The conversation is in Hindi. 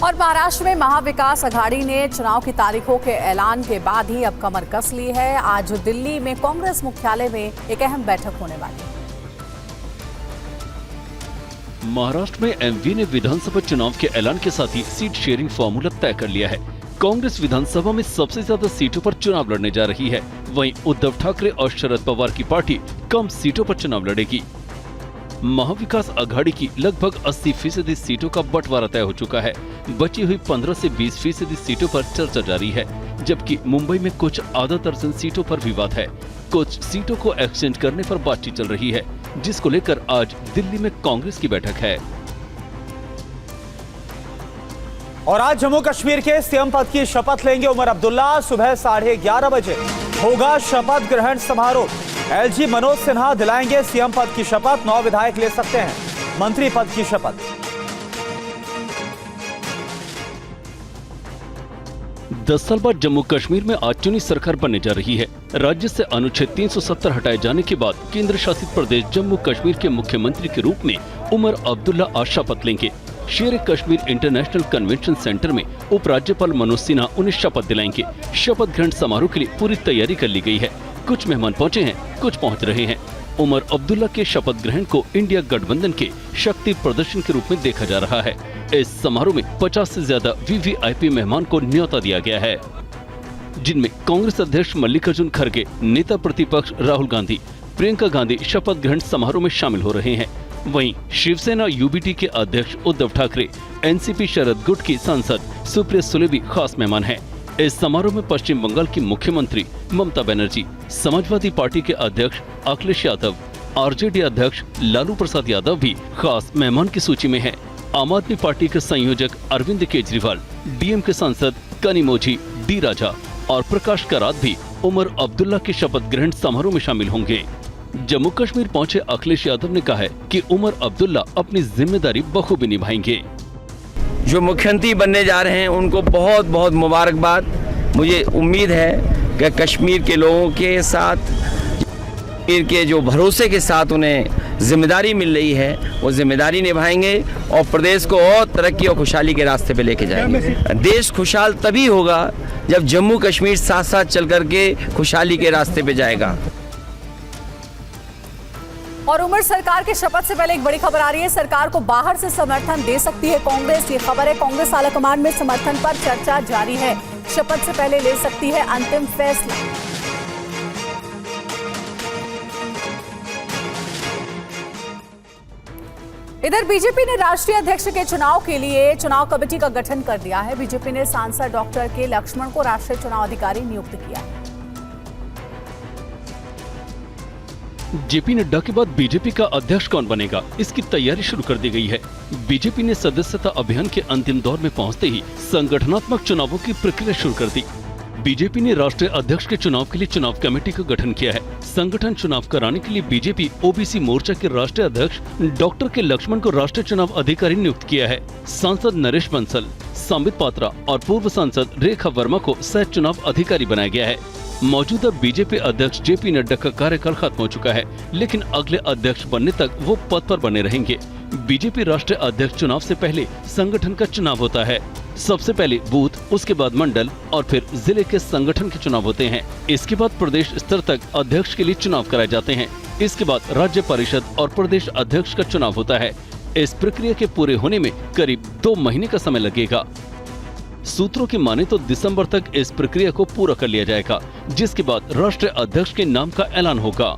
और महाराष्ट्र में महाविकास अघाड़ी ने चुनाव की तारीखों के ऐलान के बाद ही अब कमर कस ली है। आज दिल्ली में कांग्रेस मुख्यालय में एक अहम बैठक होने वाली है। महाराष्ट्र में एमवी ने विधानसभा चुनाव के ऐलान के साथ ही सीट शेयरिंग फॉर्मूला तय कर लिया है। कांग्रेस विधानसभा में सबसे ज्यादा सीटों पर चुनाव लड़ने जा रही है। वहीं उद्धव ठाकरे और शरद पवार की पार्टी कम सीटों पर चुनाव लड़ेगी। महाविकास अघाड़ी की लगभग 80% सीटों का बंटवारा तय हो चुका है। बची हुई 15 से 20% सीटों पर चर्चा जारी है, जबकि मुंबई में कुछ आधा दर्जन सीटों पर विवाद है। कुछ सीटों को एक्सचेंज करने पर बातचीत चल रही है, जिसको लेकर आज दिल्ली में कांग्रेस की बैठक है। और आज जम्मू कश्मीर के सीएम पद की शपथ लेंगे उमर अब्दुल्ला। सुबह 11:30 बजे होगा शपथ ग्रहण समारोह। एलजी मनोज सिन्हा दिलाएंगे सीएम पद की शपथ। 9 विधायक ले सकते हैं मंत्री पद की शपथ। दस साल बाद जम्मू कश्मीर में आज चुनी सरकार बनने जा रही है। राज्य से अनुच्छेद 370 हटाए जाने के बाद केंद्र शासित प्रदेश जम्मू कश्मीर के मुख्यमंत्री के रूप में उमर अब्दुल्ला आज शपथ लेंगे। शेर कश्मीर इंटरनेशनल कन्वेंशन सेंटर में उपराज्यपाल मनोज सिन्हा उन्हें शपथ दिलाएंगे। शपथ ग्रहण समारोह के लिए पूरी तैयारी कर ली गई है। कुछ मेहमान पहुंचे हैं, कुछ पहुंच रहे हैं। उमर अब्दुल्ला के शपथ ग्रहण को इंडिया गठबंधन के शक्ति प्रदर्शन के रूप में देखा जा रहा है। इस समारोह में 50 से ज्यादा वीवीआईपी मेहमान को न्योता दिया गया है, जिनमें कांग्रेस अध्यक्ष मल्लिकार्जुन खड़गे, नेता प्रतिपक्ष राहुल गांधी, प्रियंका गांधी शपथ ग्रहण समारोह में शामिल हो रहे हैं। वहीं शिवसेना यूबीटी के अध्यक्ष उद्धव ठाकरे, एनसीपी शरद गुट की सांसद सुप्रिया सुले भी खास मेहमान हैं। इस समारोह में पश्चिम बंगाल की मुख्यमंत्री ममता बनर्जी, समाजवादी पार्टी के अध्यक्ष अखिलेश यादव, आरजेडी अध्यक्ष लालू प्रसाद यादव भी खास मेहमान की सूची में है। आम आदमी पार्टी के संयोजक अरविंद केजरीवाल, डीएम के सांसद कनिमोझी डी राजा और प्रकाश करात भी उमर अब्दुल्ला के शपथ ग्रहण समारोह में शामिल होंगे। जम्मू कश्मीर पहुंचे अखिलेश यादव ने कहा है कि उमर अब्दुल्ला अपनी जिम्मेदारी बखूबी निभाएंगे। जो मुख्यमंत्री बनने जा रहे हैं उनको बहुत बहुत मुबारकबाद। मुझे उम्मीद है कि कश्मीर के लोगों के साथ, कश्मीर के जो भरोसे के साथ उन्हें जिम्मेदारी मिल रही है, वो जिम्मेदारी निभाएंगे और प्रदेश को और तरक्की और खुशहाली के रास्ते पे लेके जाएंगे। देश खुशहाल तभी होगा जब जम्मू कश्मीर साथ साथ चल करके खुशहाली के रास्ते पे जाएगा। और उमर सरकार के शपथ से पहले एक बड़ी खबर आ रही है। सरकार को बाहर से समर्थन दे सकती है कांग्रेस। ये खबर है, कांग्रेस आलाकमान में समर्थन पर चर्चा जारी है। शपथ से पहले ले सकती है अंतिम फैसला। इधर बीजेपी ने राष्ट्रीय अध्यक्ष के चुनाव के लिए चुनाव कमेटी का गठन कर दिया है। बीजेपी ने सांसद डॉक्टर के लक्ष्मण को राष्ट्रीय चुनाव अधिकारी नियुक्त किया है। जेपी नड्डा के बाद बीजेपी का अध्यक्ष कौन बनेगा, इसकी तैयारी शुरू कर दी गई है। बीजेपी ने सदस्यता अभियान के अंतिम दौर में पहुंचते ही संगठनात्मक चुनावों की प्रक्रिया शुरू कर दी। बीजेपी ने राष्ट्रीय अध्यक्ष के चुनाव के लिए चुनाव कमेटी का गठन किया है। संगठन चुनाव कराने के लिए बीजेपी ओबीसी मोर्चा के राष्ट्रीय अध्यक्ष डॉक्टर के लक्ष्मण को राष्ट्रीय चुनाव अधिकारी नियुक्त किया है। सांसद नरेश बंसल, संबित पात्रा और पूर्व सांसद रेखा वर्मा को सह चुनाव अधिकारी बनाया गया है। मौजूदा बीजेपी अध्यक्ष जेपी नड्डा का कार्यकाल खत्म हो चुका है, लेकिन अगले अध्यक्ष बनने तक वो पद पर बने रहेंगे। बीजेपी राष्ट्रीय अध्यक्ष चुनाव से पहले संगठन का चुनाव होता है। सबसे पहले बूथ, उसके बाद मंडल और फिर जिले के संगठन के चुनाव होते हैं। इसके बाद प्रदेश स्तर तक अध्यक्ष के लिए चुनाव कराए जाते हैं। इसके बाद राज्य परिषद और प्रदेश अध्यक्ष का चुनाव होता है। इस प्रक्रिया के पूरे होने में करीब 2 महीने का समय लगेगा। सूत्रों की माने तो दिसंबर तक इस प्रक्रिया को पूरा कर लिया जाएगा, जिसके बाद राष्ट्रीय अध्यक्ष के नाम का ऐलान होगा।